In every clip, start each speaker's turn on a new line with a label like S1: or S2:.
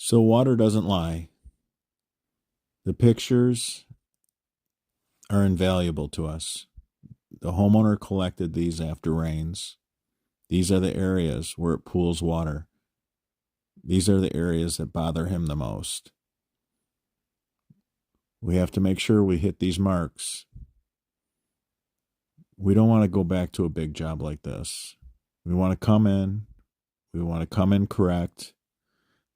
S1: So water doesn't lie. The pictures are invaluable to us. The homeowner collected these after rains. These are the areas where it pools water. These are the areas that bother him the most. We have to make sure we hit these marks. We don't want to go back to a big job like this. We want to come in. We want to come in correct.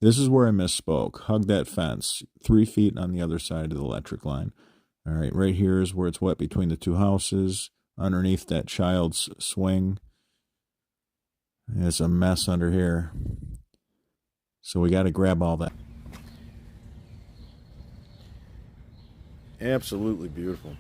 S1: This is where I misspoke. Hug that fence. 3 feet on the other side of the electric line. All right, right here is where it's wet between the two houses. Underneath that child's swing. It's a mess under here. So we got to grab all that. Absolutely beautiful.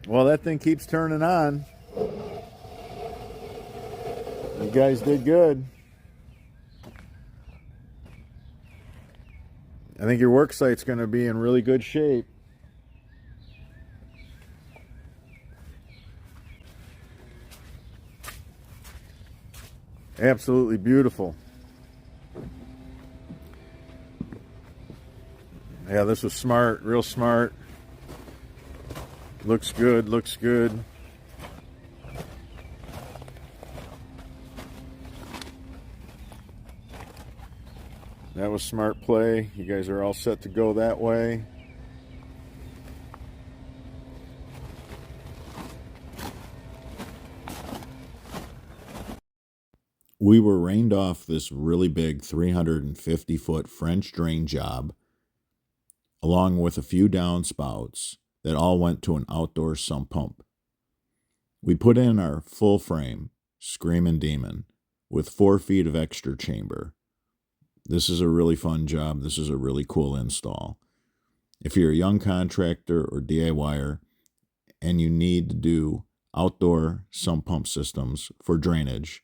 S1: Well, that thing keeps turning on. You guys did good. I think your work site's going to be in really good shape. Absolutely beautiful. Yeah, this was smart, real smart. Looks good, looks good. That was smart play. You guys are all set to go that way. We were rained off this really big 350-foot French drain job, along with a few downspouts that all went to an outdoor sump pump. We put in our full frame, Screamin' Demon, with 4 feet of extra chamber. This is a really fun job. This is a really cool install. If you're a young contractor or DIYer and you need to do outdoor sump pump systems for drainage,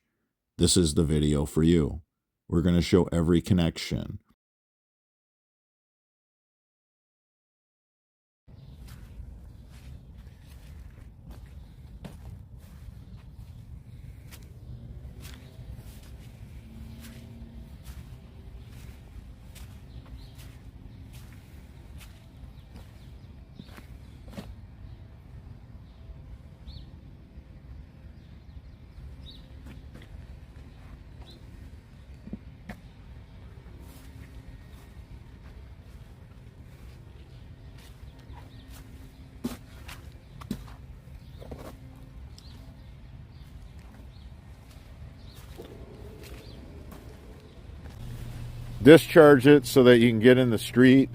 S1: this is the video for you. We're going to show every connection. Discharge it so that you can get in the street.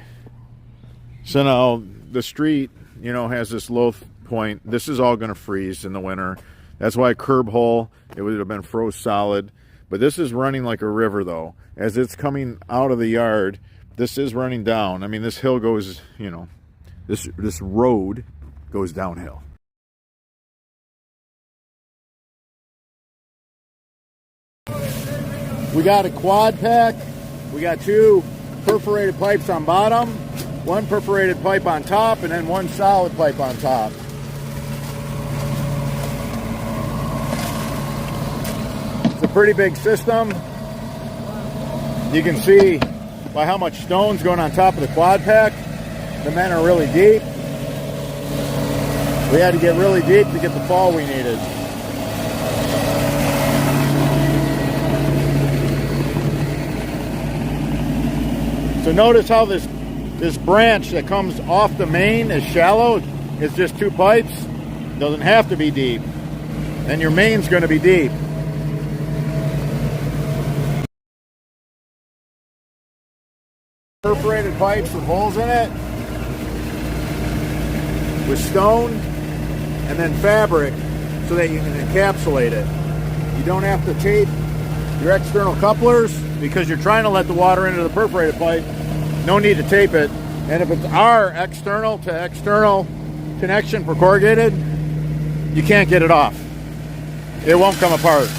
S1: So now the street, has this low point. This is all going to freeze in the winter. That's why curb hole, it would have been froze solid. But this is running like a river though. As it's coming out of the yard, this is running down. I mean, this hill goes, this road goes downhill. We got a quad pack. We got 2 perforated pipes on bottom, 1 perforated pipe on top, and then 1 solid pipe on top. It's a pretty big system. You can see by how much stone's going on top of the quad pack. The men are really deep. We had to get really deep to get the fall we needed. So notice how this branch that comes off the main is shallow. It's just 2 pipes. Doesn't have to be deep. And your main's going to be deep. Perforated pipes with holes in it, with stone, and then fabric so that you can encapsulate it. You don't have to tape Your external couplers, because you're trying to let the water into the perforated pipe, no need to tape it. And if it's our external to external connection for corrugated, you can't get it off. It won't come apart.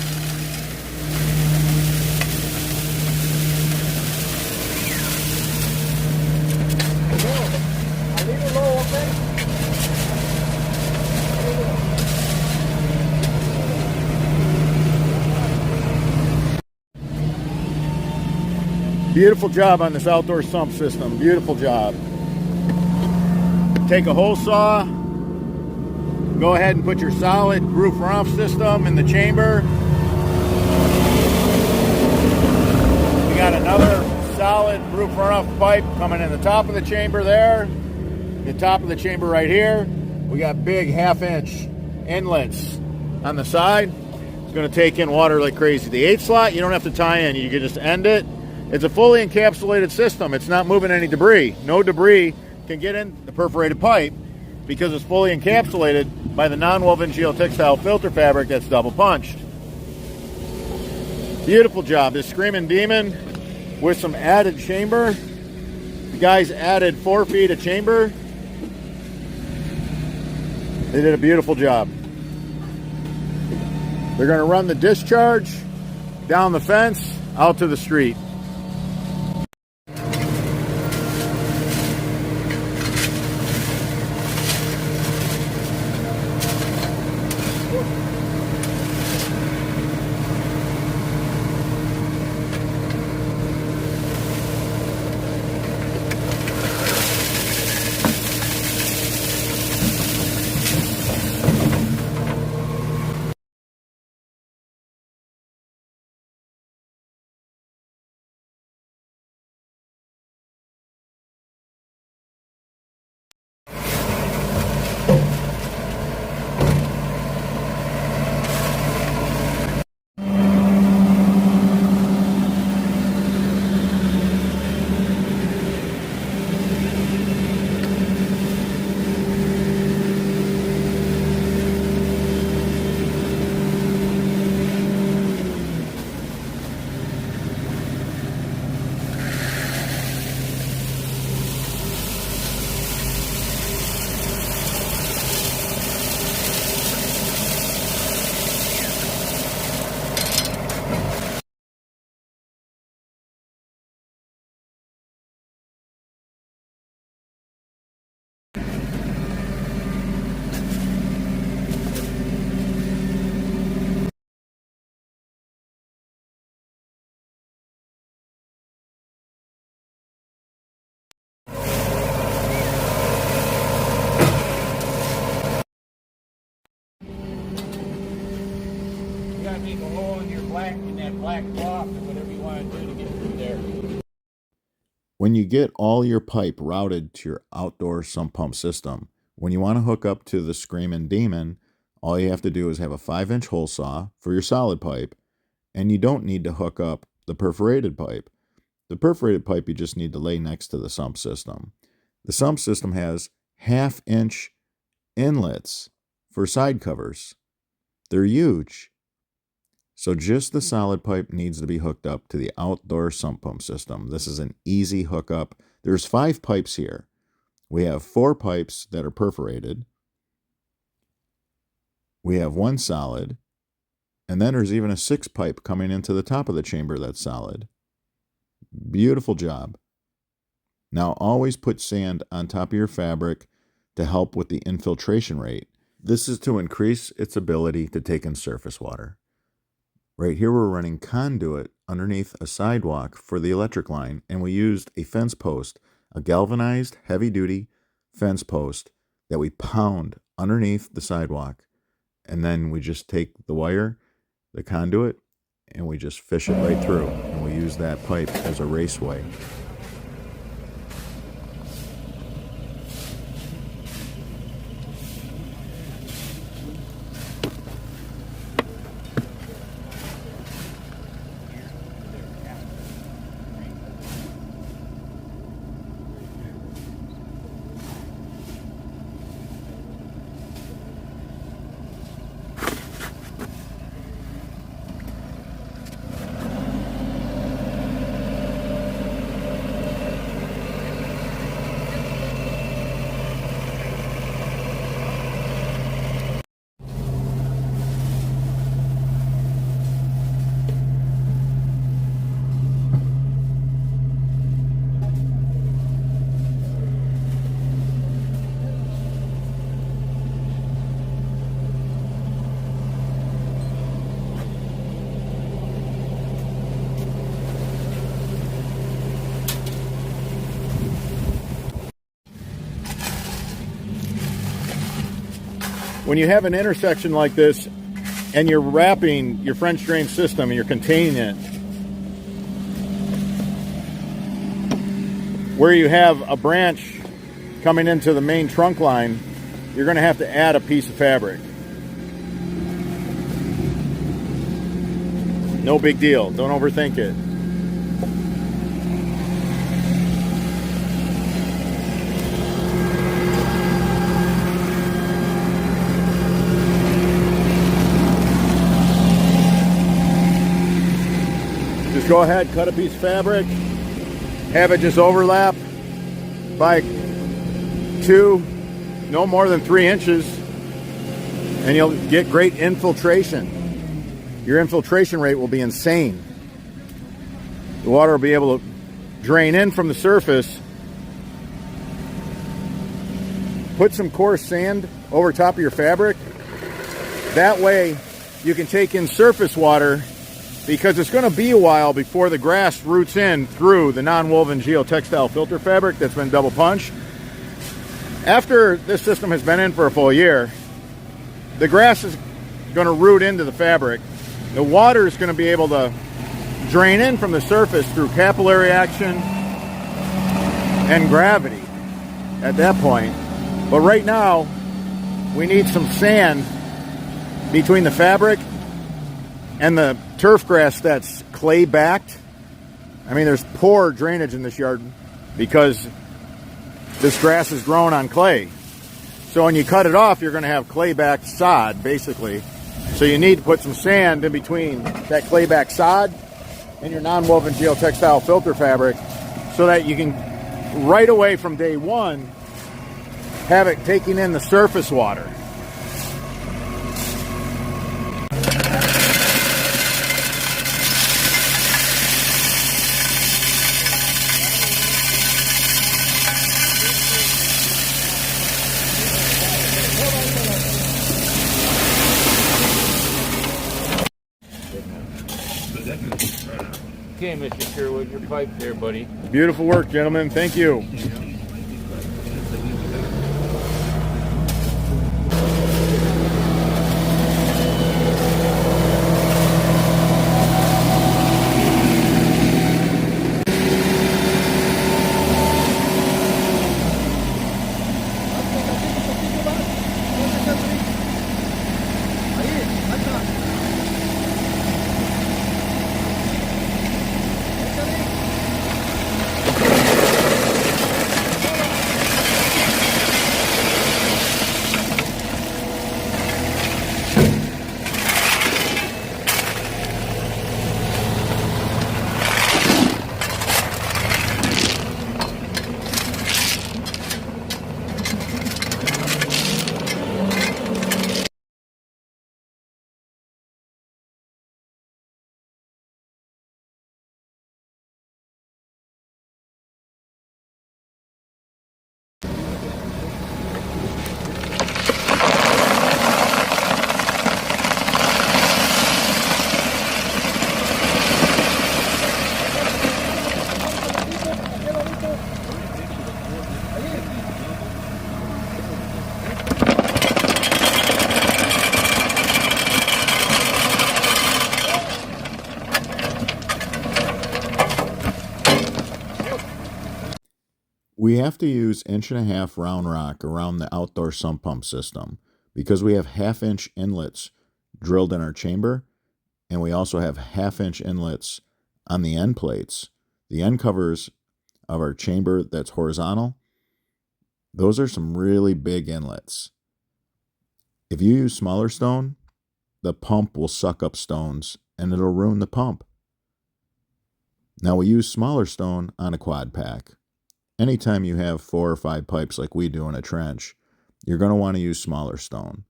S1: Beautiful job on this outdoor sump system. Beautiful job. Take a hole saw. Go ahead and put your solid roof runoff system in the chamber. We got another solid roof runoff pipe coming in the top of the chamber there. The top of the chamber right here. We got big 1/2-inch inlets on the side. It's going to take in water like crazy. The 8 slot, you don't have to tie in. You can just end it. It's a fully encapsulated system. It's not moving any debris. No debris can get in the perforated pipe because it's fully encapsulated by the non-woven geotextile filter fabric that's double punched. Beautiful job. This Screaming Demon with some added chamber. The guys added 4 feet of chamber. They did a beautiful job. They're going to run the discharge down the fence out to the street. Make a hole in your in that black cloth or whatever you want to do to get through there. When you get all your pipe routed to your outdoor sump pump system, when you want to hook up to the Screaming Demon, all you have to do is have a 5-inch hole saw for your solid pipe, and you don't need to hook up the perforated pipe. The perforated pipe you just need to lay next to the sump system. The sump system has 1/2-inch inlets for side covers. They're huge. So just the solid pipe needs to be hooked up to the outdoor sump pump system. This is an easy hookup. There's 5 pipes here. We have 4 pipes that are perforated. We have 1 solid. And then there's even a 6 pipe coming into the top of the chamber that's solid. Beautiful job. Now always put sand on top of your fabric to help with the infiltration rate. This is to increase its ability to take in surface water. Right here we're running conduit underneath a sidewalk for the electric line, and we used a fence post, a galvanized heavy-duty fence post that we pound underneath the sidewalk, and then we just take the wire, the conduit, and we just fish it right through, and we use that pipe as a raceway. when you have an intersection like this and you're wrapping your French drain system and you're containing it, where you have a branch coming into the main trunk line, you're going to have to add a piece of fabric. No big deal. Don't overthink it. Just go ahead, cut a piece of fabric, have it just overlap by 2, no more than 3 inches, and you'll get great infiltration. Your infiltration rate will be insane. The water will be able to drain in from the surface. Put some coarse sand over top of your fabric. That way you can take in surface water, because it's going to be a while before the grass roots in through the non-woven geotextile filter fabric that's been double punched. After this system has been in for a full year, the grass is going to root into the fabric. The water is going to be able to drain in from the surface through capillary action and gravity at that point. But right now, we need some sand between the fabric and the turf grass that's clay backed. I mean, there's poor drainage in this yard because this grass is grown on clay. So when you cut it off, you're going to have clay backed sod, basically. So you need to put some sand in between that clay backed sod and your non-woven geotextile filter fabric, so that you can, right away from day one, have it taking in the surface water.
S2: Okay, Mr. Sherwood, your pipe there, buddy.
S1: Beautiful work, gentlemen. Thank you. We have to use 1.5-inch round rock around the outdoor sump pump system because we have 1/2-inch inlets drilled in our chamber, and we also have 1/2-inch inlets on the end plates. The end covers of our chamber that's horizontal, those are some really big inlets. If you use smaller stone, the pump will suck up stones and it'll ruin the pump. Now we use smaller stone on a quad pack. Anytime you have 4 or 5 pipes like we do in a trench, you're going to want to use smaller stone.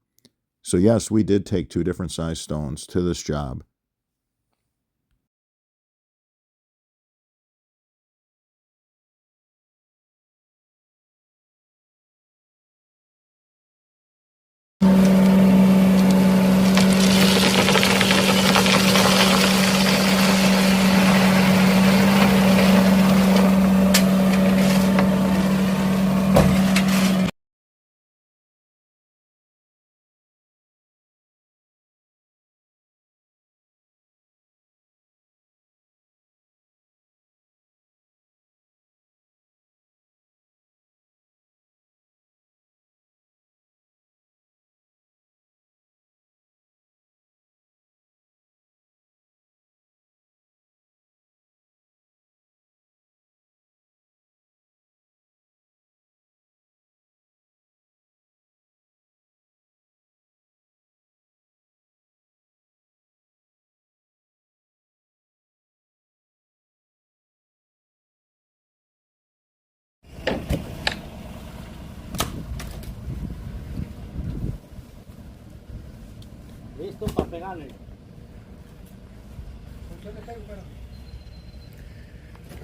S1: So yes, we did take 2 different size stones to this job.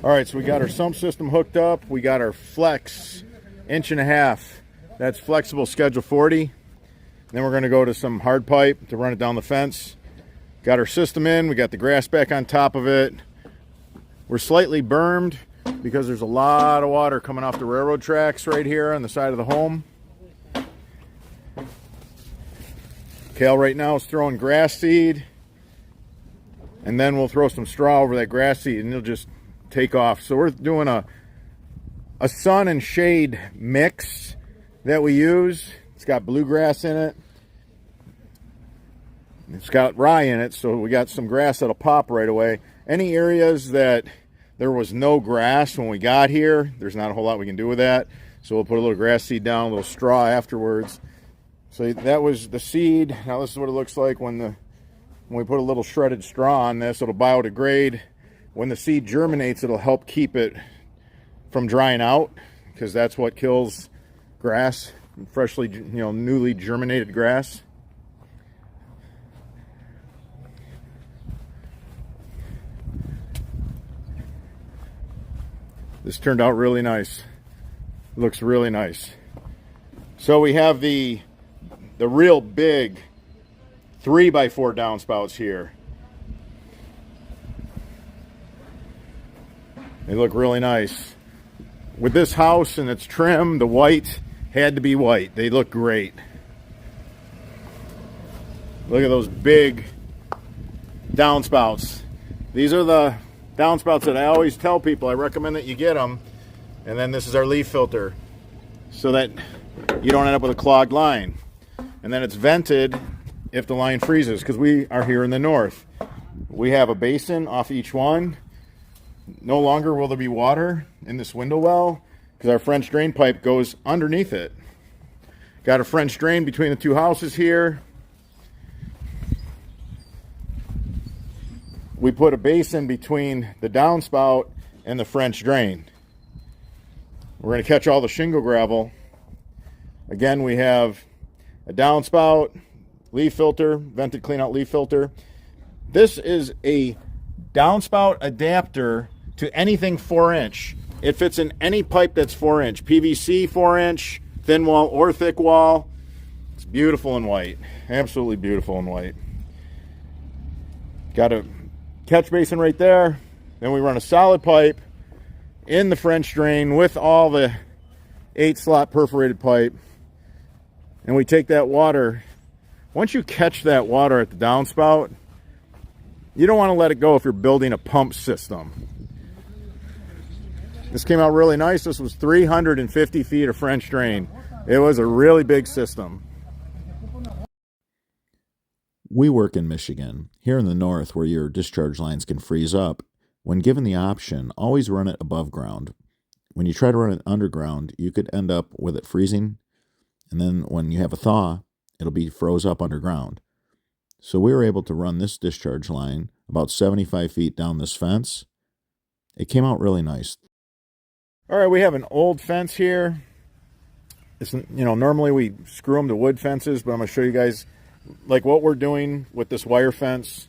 S1: All right, so we got our sump system hooked up. We got our flex 1.5 inch. That's flexible schedule 40. Then we're going to go to some hard pipe to run it down the fence. Got our system in. We got the grass back on top of it. We're slightly bermed because there's a lot of water coming off the railroad tracks right here on the side of the home. Kale right now is throwing grass seed, and then we'll throw some straw over that grass seed and it'll just take off. So we're doing a sun and shade mix that we use. It's got bluegrass in it. It's got rye in it, so we got some grass that'll pop right away. Any areas that there was no grass when we got here, there's not a whole lot we can do with that. So we'll put a little grass seed down, a little straw afterwards. So that was the seed. Now this is what it looks like when we put a little shredded straw on this. It'll biodegrade. When the seed germinates, it'll help keep it from drying out, because that's what kills grass, freshly, newly germinated grass. This turned out really nice. Looks really nice. So we have the real big 3x4 downspouts here. They look really nice. With this house and its trim, the white had to be white. They look great. Look at those big downspouts. These are the downspouts that I always tell people I recommend that you get them. And then this is our leaf filter, so that you don't end up with a clogged line. And then it's vented if the line freezes, because we are here in the north. We have a basin off each one. No longer will there be water in this window well, because our French drain pipe goes underneath it. Got a French drain between the two houses here. We put a basin between the downspout and the French drain. We're going to catch all the shingle gravel. Again, we have a downspout, leaf filter, vented clean out leaf filter. This is a downspout adapter to anything 4-inch. It fits in any pipe that's 4-inch. PVC 4-inch, thin wall or thick wall. It's beautiful in white. Absolutely beautiful in white. Got a catch basin right there. Then we run a solid pipe in the French drain with all the 8-slot perforated pipe. And we take that water. Once you catch that water at the downspout, you don't want to let it go if you're building a pump system. This came out really nice. This was 350 feet of French drain. It was a really big system.
S3: We work in Michigan, here in the north, where your discharge lines can freeze up. When given the option, always run it above ground. When you try to run it underground, you could end up with it freezing, and then when you have a thaw, it'll be froze up underground. So we were able to run this discharge line about 75 feet down this fence. It came out really nice.
S1: All right, we have an old fence here. It's, normally we screw them to wood fences, but I'm going to show you guys like what we're doing with this wire fence.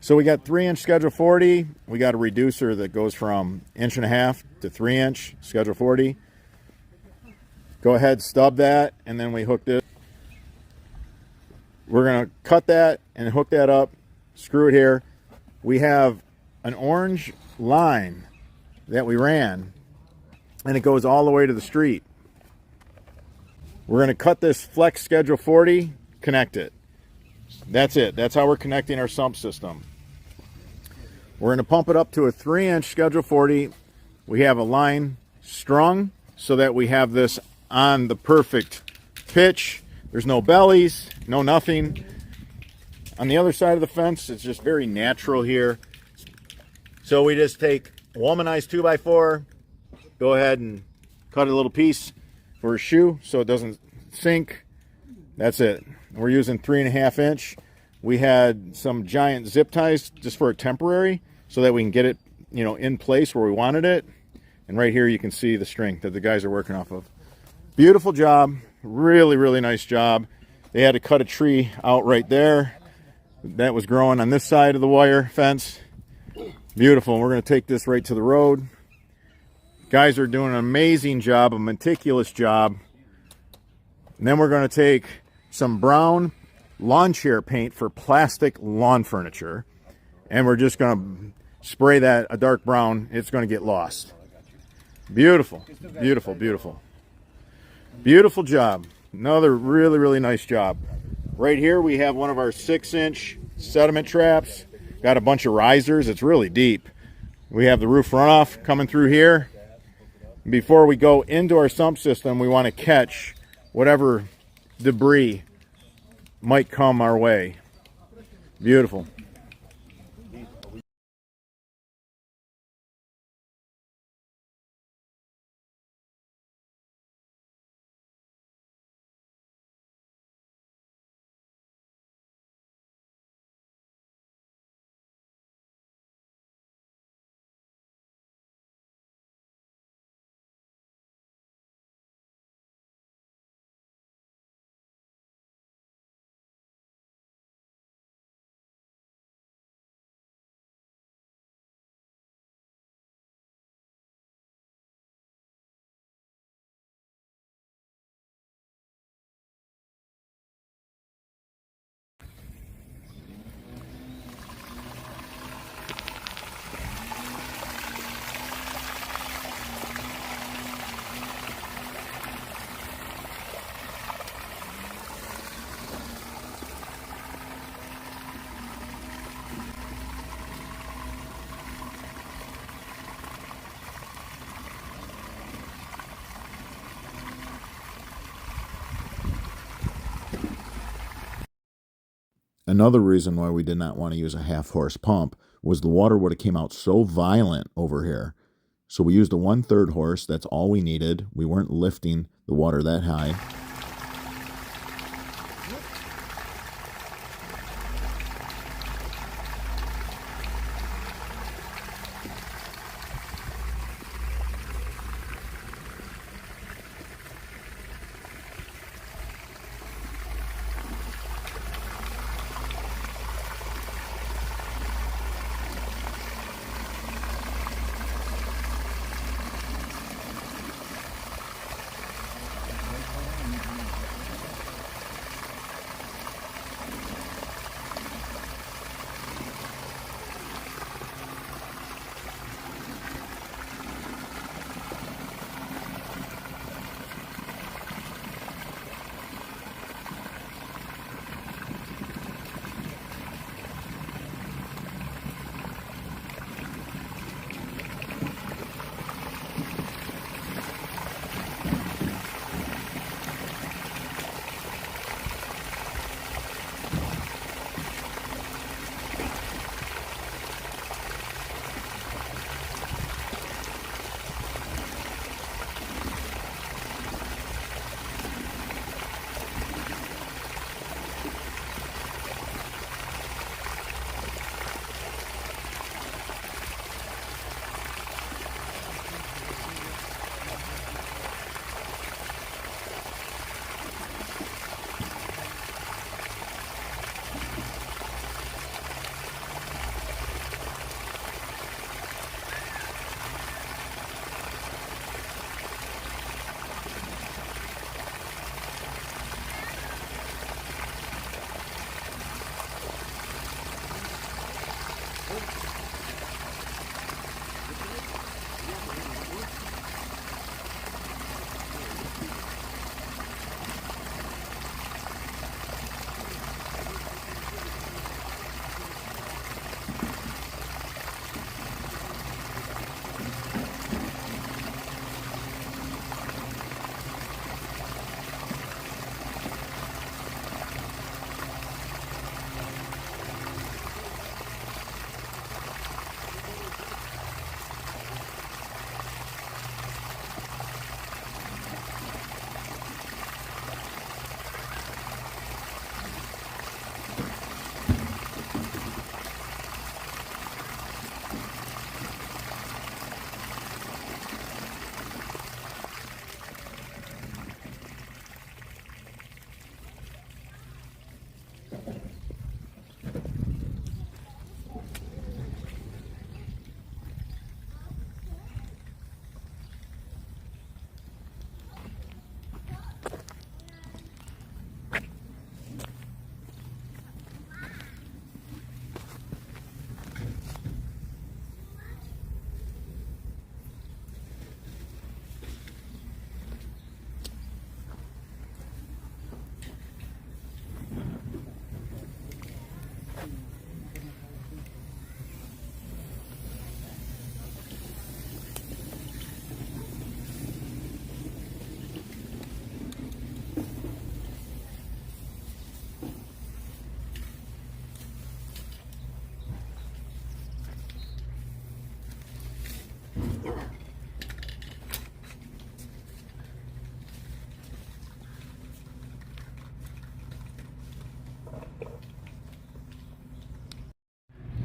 S1: So we got 3-inch schedule 40. We got a reducer that goes from 1.5 inch to 3-inch schedule 40. Go ahead, stub that, and then we hook this. We're going to cut that and hook that up, screw it here. We have an orange line that we ran, and it goes all the way to the street. We're going to cut this flex schedule 40, connect it. That's it. That's how we're connecting our sump system. We're going to pump it up to a 3-inch schedule 40. We have a line strung so that we have this on the perfect pitch. There's no bellies, no nothing. On the other side of the fence, it's just very natural here. So we just take a womanized 2x4, go ahead and cut a little piece for a shoe so it doesn't sink. That's it. We're using 3.5 inch. We had some giant zip ties just for a temporary so that we can get it, in place where we wanted it. And right here you can see the string that the guys are working off of. Beautiful job. Really, really nice job. They had to cut a tree out right there.
S3: that was growing on this side of the wire fence. Beautiful. We're going to take this right to the road. Guys are doing an amazing job, a meticulous job. And then we're going to take some brown lawn chair paint for plastic lawn furniture. And we're just going to spray that a dark brown. It's going to get lost. Beautiful, beautiful, beautiful. Beautiful job. Another really, really nice job. Right here we have one of our 6-inch sediment traps. Got a bunch of risers. It's really deep. We have the roof runoff coming through here. Before we go into our sump system, we want to catch whatever debris might come our way. Beautiful. Another reason why we did not want to use a half-horse pump was the water would have came out so violent over here. So we used a 1/3 horse. That's all we needed. We weren't lifting the water that high.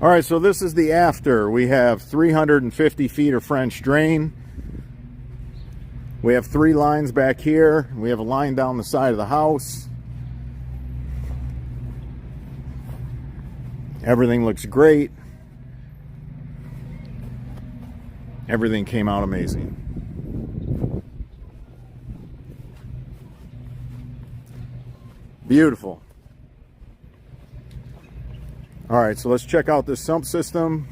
S3: All right, so this is the after. We have 350 feet of French drain. We have 3 lines back here. We have a line down the side of the house. Everything looks great. Everything came out amazing. Beautiful. All right, so let's check out this sump system.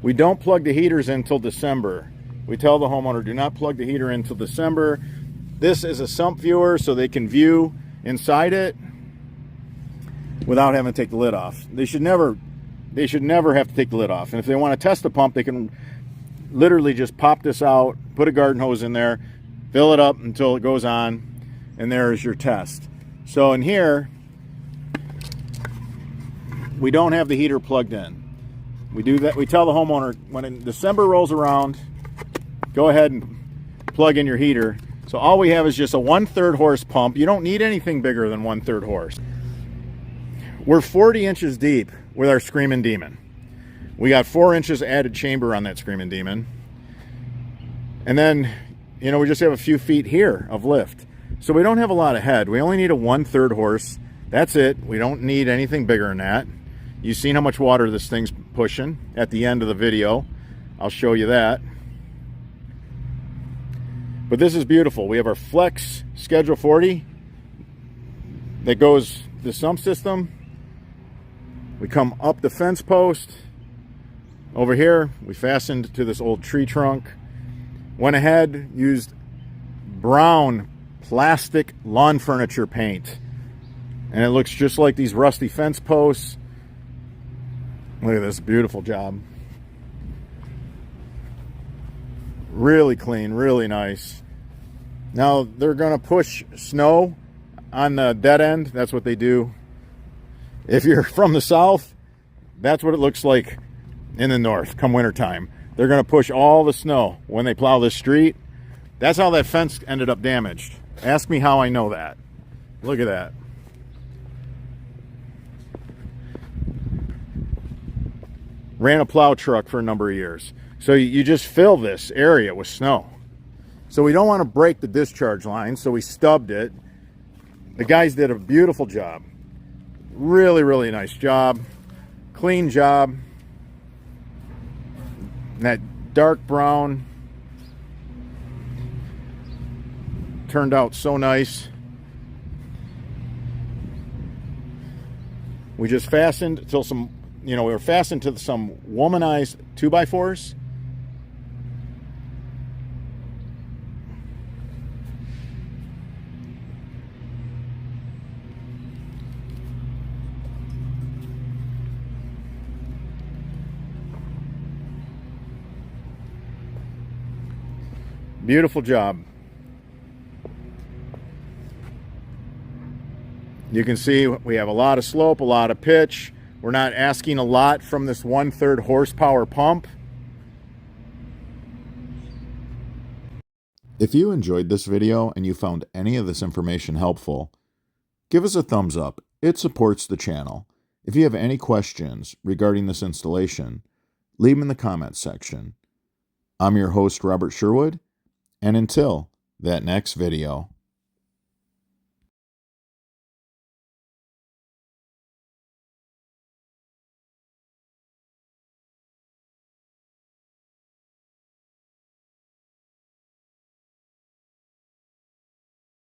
S3: We don't plug the heaters in until December. We tell the homeowner, do not plug the heater in until December. This is a sump viewer so they can view inside it without having to take the lid off. They should never have to take the lid off. And if they want to test the pump, they can literally just pop this out, put a garden hose in there, fill it up until it goes on, and there is your test. So in here, we don't have the heater plugged in. We do that. We tell the homeowner when December rolls around, go ahead and plug in your heater. So all we have is just a 1/3 horse pump. You don't need anything bigger than 1/3 horse. We're 40 inches deep with our Screaming Demon. We got 4 inches added chamber on that Screaming Demon. And then, you know, we just have a few feet here of lift. So we don't have a lot of head. We only need a 1/3 horse. That's it. We don't need anything bigger than that. You've seen how much water this thing's pushing at the end of the video. I'll show you that. But this is beautiful. We have our Flex Schedule 40 that goes the sump system. We come up the fence post. Over here, we fastened to this old tree trunk. Went ahead, used brown plastic lawn furniture paint. And it looks just like these rusty fence posts. Look at this beautiful job. Really clean, really nice. Now they're gonna push snow on the dead end. That's what they do. If you're from the south, that's what it looks like in the north come wintertime. They're gonna push all the snow when they plow this street. That's how that fence ended up damaged. Ask me how I know that. Look at that. Ran a plow truck for a number of years. So you just fill this area with snow. So we don't want to break the discharge line, so we stubbed it. The guys did a beautiful job. Really, really nice job. Clean job. And that dark brown turned out so nice. We just fastened till some, we were fastened to some womanized 2x4s. Beautiful job. You can see we have a lot of slope, a lot of pitch. We're not asking a lot from this 1/3 horsepower pump.
S1: If you enjoyed this video and you found any of this information helpful, give us a thumbs up. It supports the channel. If you have any questions regarding this installation, leave them in the comments section. I'm your host, Robert Sherwood, and until that next video.